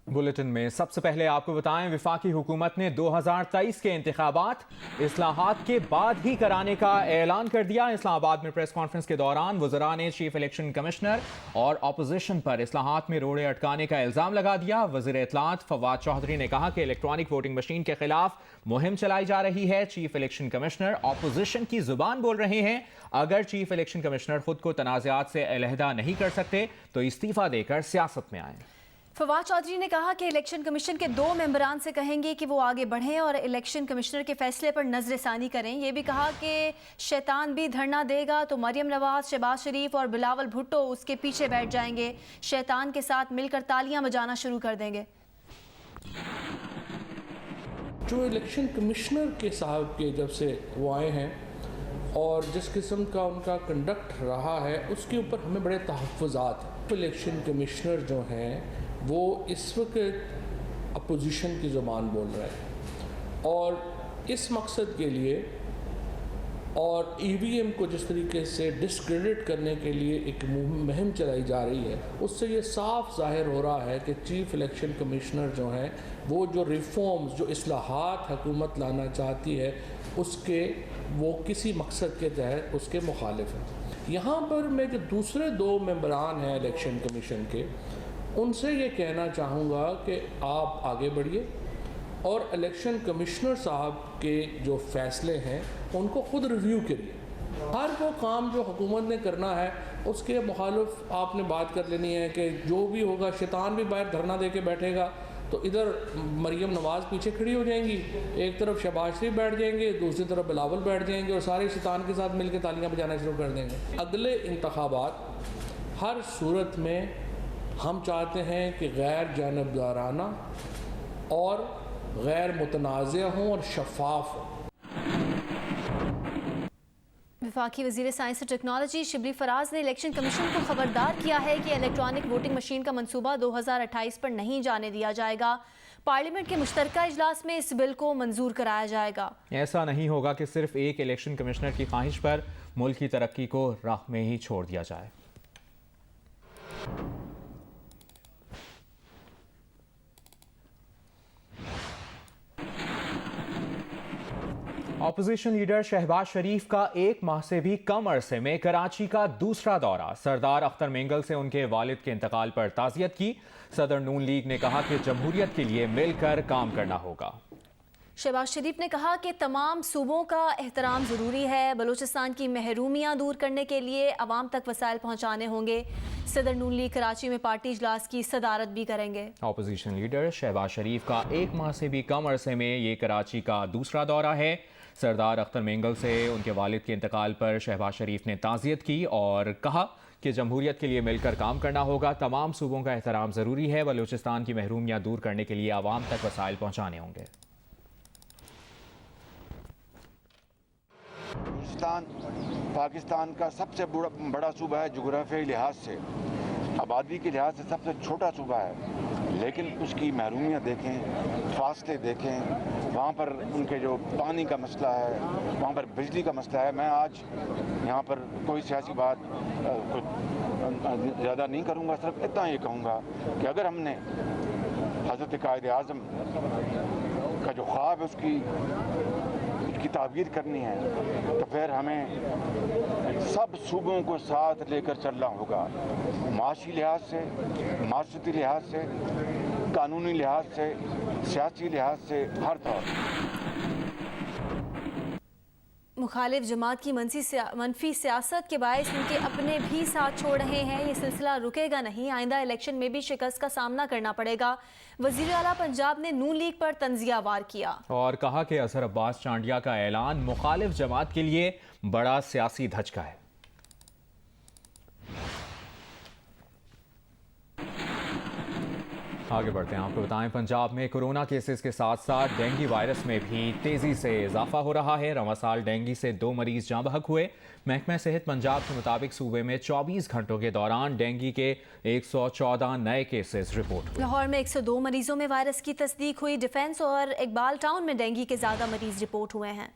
Bulletin में सबसे पहले आपको बताएं, विफाकी हुकूमत ने 2023 के इंतखाबात इस्लाहात के बाद ही कराने का ऐलान कर दिया। इस्लामाबाद में प्रेस कॉन्फ्रेंस के दौरान वज़रा ने चीफ इलेक्शन कमिश्नर और अपोजिशन पर इस्लाहात में रोड़े अटकाने का इल्ज़ाम लगा दिया। वज़ीर इत्तलात फवाद चौधरी ने कहा कि इलेक्ट्रॉनिक वोटिंग मशीन के खिलाफ मुहिम चलाई जा रही है। चीफ इलेक्शन कमिश्नर अपोजिशन की जुबान बोल रहे हैं। अगर चीफ इलेक्शन कमिश्नर खुद को तनाज़ात से अलहदा नहीं कर सकते तो इस्तीफा देकर सियासत में आए। फवाद चौधरी ने कहा कि इलेक्शन कमीशन के 2 मेंबरान से कहेंगे कि वो आगे बढ़ें और इलेक्शन कमिश्नर के फैसले पर नजरसानी करें। ये भी कहा कि शैतान भी धरना देगा तो मरियम नवाज, शहबाज शरीफ और बिलावल भुट्टो उसके पीछे बैठ जाएंगे। शैतान के साथ मिलकर तालियां बजाना शुरू कर देंगे। जो इलेक्शन कमिश्नर के साहब के जब से वो आए हैं और जिस किस्म का उनका कंडक्ट रहा है उसके ऊपर हमें बड़े तहफ़्फ़ुज़ात हैं। इलेक्शन कमिश्नर जो हैं वो इस वक्त अपोजिशन की ज़ुबान बोल रहे हैं और इस मकसद के लिए और ईवीएम को जिस तरीके से डिस्क्रेडिट करने के लिए एक मुहिम चलाई जा रही है, उससे ये साफ जाहिर हो रहा है कि चीफ इलेक्शन कमिश्नर जो हैं वो जो रिफॉर्म्स, जो इस्लाहात हुकूमत लाना चाहती है उसके वो किसी मकसद के तहत उसके मुखालिफ हैं। यहाँ पर मैं जो दूसरे 2 मेंबरान हैं इलेक्शन कमीशन के, उनसे ये कहना चाहूँगा कि आप आगे बढ़िए और इलेक्शन कमिश्नर साहब के जो फ़ैसले हैं उनको ख़ुद रिव्यू करिए। हर वो काम जो हुकूमत ने करना है उसके मुखालिफ आपने बात कर लेनी है कि जो भी होगा, शैतान भी बाहर धरना दे के बैठेगा तो इधर मरियम नवाज़ पीछे खड़ी हो जाएंगी, एक तरफ शहबाज शरीफ बैठ जाएंगे, दूसरी तरफ बिलावल बैठ जाएंगे और सारे शैतान के साथ मिल के तालियाँ बजाना शुरू कर देंगे। अगले इंतखाबात हर सूरत में हम चाहते हैं कि गैर जानबदाराना और गैर मुतनाज़िया हों और शफाफ हों। वफाकी वज़ीर साइंस और टेक्नोलॉजी शिबली फराज ने इलेक्शन कमीशन को खबरदार किया है कि इलेक्ट्रॉनिक वोटिंग मशीन का मंसूबा 2028 पर नहीं जाने दिया जाएगा। पार्लियामेंट के मुश्तरका इजलास में इस बिल को मंजूर कराया जाएगा। ऐसा नहीं होगा कि सिर्फ एक इलेक्शन कमिश्नर की ख्वाहिश पर मुल्क की तरक्की को राह में ही छोड़ दिया जाए। ऑपोजिशन लीडर शहबाज शरीफ का 1 माह से भी कम अरसे में कराची का दूसरा दौरा। सरदार अख्तर मेंगल से उनके वालिद के इंतकाल पर ताज़ियत की। सदर नून लीग ने कहा कि जमहूरियत के लिए मिलकर काम करना होगा। शहबाज शरीफ ने कहा कि तमाम सूबों का एहतराम ज़रूरी है। बलूचिस्तान की महरूमियाँ दूर करने के लिए अवाम तक वसाइल पहुँचाने होंगे। सदर नून लीग कराची में पार्टी इजलास की सदारत भी करेंगे। ऑपोजिशन लीडर शहबाज शरीफ का 1 माह से भी कम अरसे में ये कराची का दूसरा दौरा है। सरदार अख्तर मेंगल से उनके वालिद के इंतकाल पर शहबाज शरीफ ने ताज़ियत की और कहा कि जमहूरियत के लिए मिलकर काम करना होगा। तमाम सूबों का एहतराम ज़रूरी है। बलूचिस्तान की महरूमियाँ दूर करने के लिए आवाम तक वसाइल पहुँचाने होंगे। पाकिस्तान का सबसे बड़ा सूबा है, जोग्राफियाई लिहाज से, आबादी के लिहाज से सबसे छोटा सूबा है, लेकिन उसकी महरूमियाँ देखें, फासले देखें, वहाँ पर उनके जो पानी का मसला है, वहाँ पर बिजली का मसला है। मैं आज यहाँ पर कोई सियासी बात कुछ ज़्यादा नहीं करूँगा, सिर्फ इतना ही कहूँगा कि अगर हमने हज़रत कायद आज़म का जो ख्वाब है उसकी ताबीर करनी है तो फिर हमें सब सूबों को साथ लेकर चलना होगा। माशी लिहाज से, माशरती लिहाज से, कानूनी लिहाज से, सियासी लिहाज से, हर तरह। मुखालिफ जमात की मनफी सियासत के बायस उनके अपने भी साथ छोड़ रहे हैं। ये सिलसिला रुकेगा नहीं। आइंदा इलेक्शन में भी शिकस्त का सामना करना पड़ेगा। वज़ीर आला पंजाब ने नून लीग पर तंजिया वार किया और कहा कि अजहर अब्बास चांडिया का ऐलान मुखालिफ जमात के लिए बड़ा सियासी धचका है। आगे बढ़ते हैं, आपको बताएं, पंजाब में कोरोना केसेस के साथ साथ डेंगू वायरस में भी तेजी से इजाफा हो रहा है। रवां साल डेंगू से 2 मरीज जाँ बहक हुए। महकमा सेहत पंजाब के मुताबिक सूबे में 24 घंटों के दौरान डेंगू के 114 नए केसेस रिपोर्ट हुए। लाहौर में 102 मरीजों में वायरस की तस्दीक हुई। डिफेंस और इकबाल टाउन में डेंगू के ज़्यादा मरीज रिपोर्ट हुए हैं।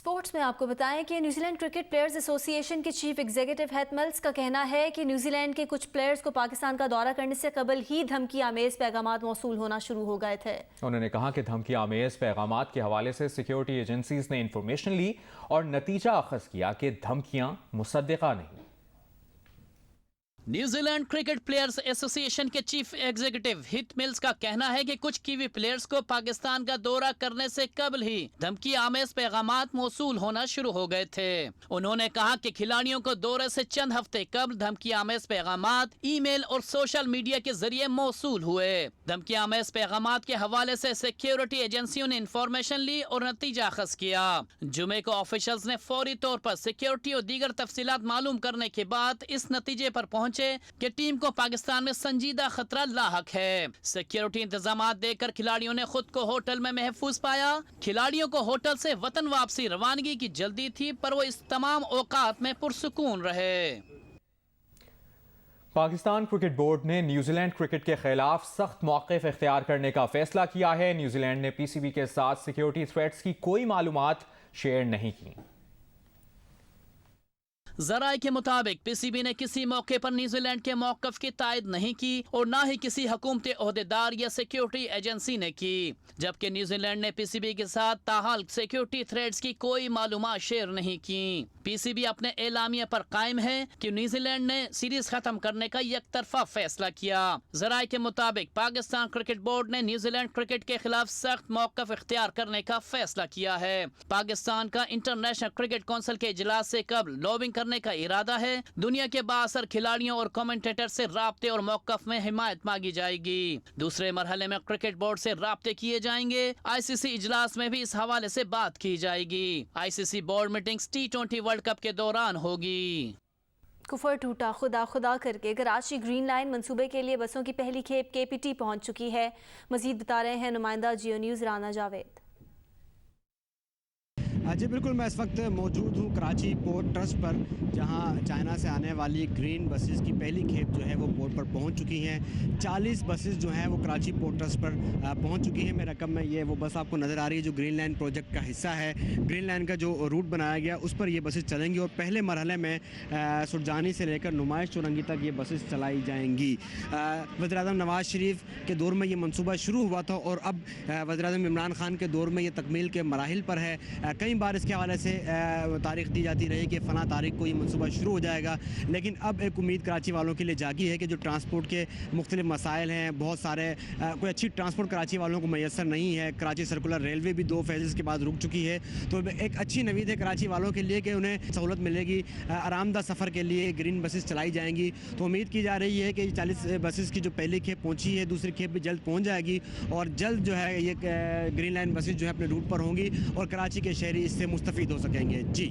स्पोर्ट्स में आपको बताएं कि न्यूजीलैंड क्रिकेट प्लेयर्स एसोसिएशन के चीफ एग्जीक्यूटिव हेथ मिल्स का कहना है कि न्यूजीलैंड के कुछ प्लेयर्स को पाकिस्तान का दौरा करने से कबल ही धमकी आमेज पैगामात मौसूल होना शुरू हो गए थे। उन्होंने कहा कि धमकी आमेज पैगामात के हवाले से सिक्योरिटी एजेंसीज ने इंफॉर्मेशन ली और नतीजा अखज़ किया कि धमकियां मुसद्दिका नहीं। न्यूजीलैंड क्रिकेट प्लेयर्स एसोसिएशन के चीफ एग्जीक्यूटिव हिथ मिल्स का कहना है कि कुछ कीवी प्लेयर्स को पाकिस्तान का दौरा करने से कबल ही धमकी आमेज पैगामात मौसूल होना शुरू हो गए थे। उन्होंने कहा कि खिलाड़ियों को दौरे से चंद हफ्ते कबल धमकी आमेज पैगामात ईमेल और सोशल मीडिया के जरिए मौसूल हुए। धमकी आमेज पैगामात के हवाले से सिक्योरिटी एजेंसियों ने इंफॉर्मेशन ली और नतीजा अखज़ किया। जुमे को ऑफिशियल्स ने फौरी तौर पर सिक्योरिटी और दीगर तफसीलात मालूम करने के बाद इस नतीजे पर पहुंचे कि टीम को पाकिस्तान में संजीदा खतरा लाहक है। सिक्योरिटी इंतजामात देकर खिलाड़ियों ने खुद को होटल में महफूज पाया। खिलाड़ियों को होटल से वतन वापसी रवानगी की जल्दी थी, पर वो इस तमाम औकात में पुरसुकून रहे। पाकिस्तान क्रिकेट बोर्ड ने न्यूजीलैंड क्रिकेट के खिलाफ सख्त मौक़िफ़ इख्तियार करने का फैसला किया है। न्यूजीलैंड ने पीसीबी के साथ सिक्योरिटी थ्रेट्स की कोई मालूमात शेयर नहीं की। जराए के मुताबिक पीसीबी ने किसी मौके पर न्यूजीलैंड के मौक़िफ़ की तायद नहीं की और न ही किसी हुकूमती ओहदेदार या सिक्योरिटी एजेंसी ने की, जबकि न्यूजीलैंड ने पीसीबी के साथ ताहाल सिक्योरिटी थ्रेट्स की कोई मालूमात शेयर नहीं की। पीसीबी अपने एलामिया पर कायम है कि न्यूजीलैंड ने सीरीज खत्म करने का यकतरफा फैसला किया। जराए के मुताबिक पाकिस्तान क्रिकेट बोर्ड ने न्यूजीलैंड क्रिकेट के खिलाफ सख्त मौक़िफ़ इख्तियार करने का फैसला किया है। पाकिस्तान का इंटरनेशनल क्रिकेट कौंसिल के इजलास से कबल लॉबिंग करने का इरादा है। दुनिया के बाअसर खिलाड़ियों और कमेंटेटर से राब्ते और मौक़िफ़ में हिमायत मांगी जाएगी। दूसरे मरहले में क्रिकेट बोर्ड से राब्ते किए जाएंगे। आईसीसी इजलास में भी इस हवाले से बात की जाएगी। ICC board meetings T20 world cup के दौरान होगी। कुफर टूटा खुदा खुदा करके कराची ग्रीन लाइन मंसूबे के लिए बसों की पहली खेप KPT पहुंच चुकी है। मजीद बता रहे हैं नुमाइंदा जियो न्यूज़ राना जावेद। जी बिल्कुल, मैं इस वक्त मौजूद हूँ कराची पोर्ट ट्रस्ट पर, जहाँ चाइना से आने वाली ग्रीन बसेस की पहली खेप जो है वो पोर्ट पर पहुँच चुकी हैं। 40 बसेस जो हैं वो कराची पोर्ट ट्रस्ट पर पहुँच चुकी हैं। मेरे रकम में ये वो बस आपको नज़र आ रही है जो ग्रीन लाइन प्रोजेक्ट का हिस्सा है। ग्रीन लाइन का जो रूट बनाया गया उस पर ये बसेस चलेंगी और पहले मरहले में सुरजानी से लेकर नुमाइश चौरंगी तक ये बसेस चलाई जाएंगी। वज़ीर-ए-आज़म नवाज़ शरीफ के दौर में ये मनसूबा शुरू हुआ था और अब वज़ीर-ए-आज़म इमरान खान के दौर में ये तकमील के मराहिल पर है। कई बार इसके हवाले से तारीख दी जाती रही कि फ़लाँ तारीख को ये मनसूबा शुरू हो जाएगा, लेकिन अब एक उम्मीद कराची वालों के लिए जागी है कि जो ट्रांसपोर्ट के मुख्तलिफ मसाइल हैं, बहुत सारे कोई अच्छी ट्रांसपोर्ट कराची वालों को मैसर नहीं है। कराची सर्कुलर रेलवे भी 2 फेजेस के बाद रुक चुकी है, तो एक अच्छी नवीद है कराची वालों के लिए कि उन्हें सहूलत मिलेगी। आरामदा सफ़र के लिए ग्रीन बसेस चलाई जाएंगी। तो उम्मीद की जा रही है कि 40 बसेस की जो पहली खेप पहुँची है, दूसरी खेप भी जल्द पहुँच जाएगी और जल्द जो है ये ग्रीन लाइन बसेस जो है अपने रूट पर होंगी और कराची के शहरी इससे मुस्तफ़ीद हो सकेंगे। जी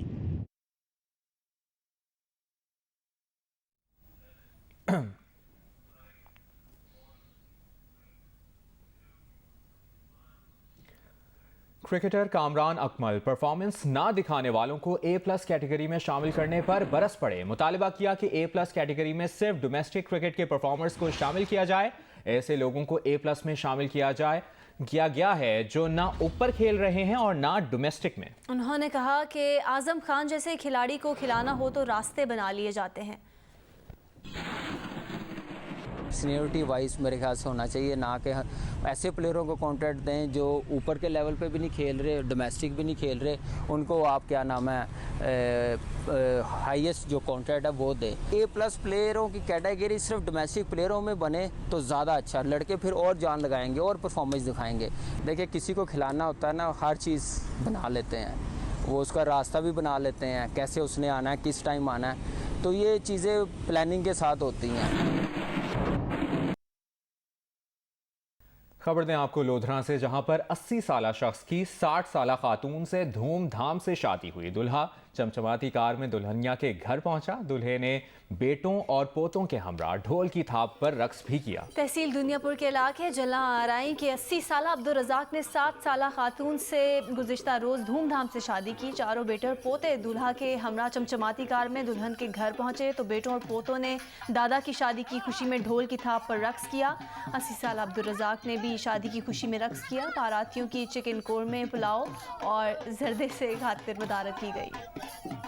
क्रिकेटर कामरान अकमल परफॉर्मेंस ना दिखाने वालों को A+ कैटेगरी में शामिल करने पर बरस पड़े। मुतालिबा किया कि A+ कैटेगरी में सिर्फ डोमेस्टिक क्रिकेट के परफॉर्मर्स को शामिल किया जाए। ऐसे लोगों को A+ में शामिल किया गया है जो ना ऊपर खेल रहे हैं और ना डोमेस्टिक में। उन्होंने कहा कि आजम खान जैसे खिलाड़ी को खिलाना हो तो रास्ते बना लिए जाते हैं। सीनियरिटी वाइज मेरे ख्याल से होना चाहिए, ना कि ऐसे प्लेयरों को कॉन्ट्रैक्ट दें जो ऊपर के लेवल पे भी नहीं खेल रहे, डोमेस्टिक भी नहीं खेल रहे, उनको आप क्या नाम है हाईएस्ट जो कॉन्ट्रैक्ट है वो दें। A+ प्लेयरों की कैटेगरी सिर्फ डोमेस्टिक प्लेयरों में बने तो ज़्यादा अच्छा, लड़के फिर और जान लगाएंगे और परफॉर्मेंस दिखाएंगे। देखिए किसी को खिलाना होता है ना, हर चीज़ बना लेते हैं, वो उसका रास्ता भी बना लेते हैं, कैसे उसने आना है, किस टाइम आना है, तो ये चीज़ें प्लानिंग के साथ होती हैं। खबर दें आपको लोधरा से, जहां पर 80 साला शख्स की 60 साला खातून से धूमधाम से शादी हुई। दुल्हा चमचमाती कार में दुल्हनिया के घर पहुंचा। दुल्हे ने बेटों और पोतों के हमरा ढोल की थाप पर रक्स भी किया। तहसील दुनियापुर के इलाके जला आराई के 80 साला अब्दुल रज़ाक ने 7 साला खातून से गुज़िश्ता रोज़ धूमधाम से शादी की। चारों बेटे और पोते दूल्हा के हमरा चमचमाती कार में दुल्हन के घर पहुंचे तो बेटों और पोतों ने दादा की शादी की खुशी में ढोल की थाप पर रक्स किया। 80 साला अब्दुल रज़ाक ने भी भी शादी की खुशी में रक्स किया। बारातियों की चिकन कोरमे, पुलाव और जर्दे से खातिर मदारत की गई।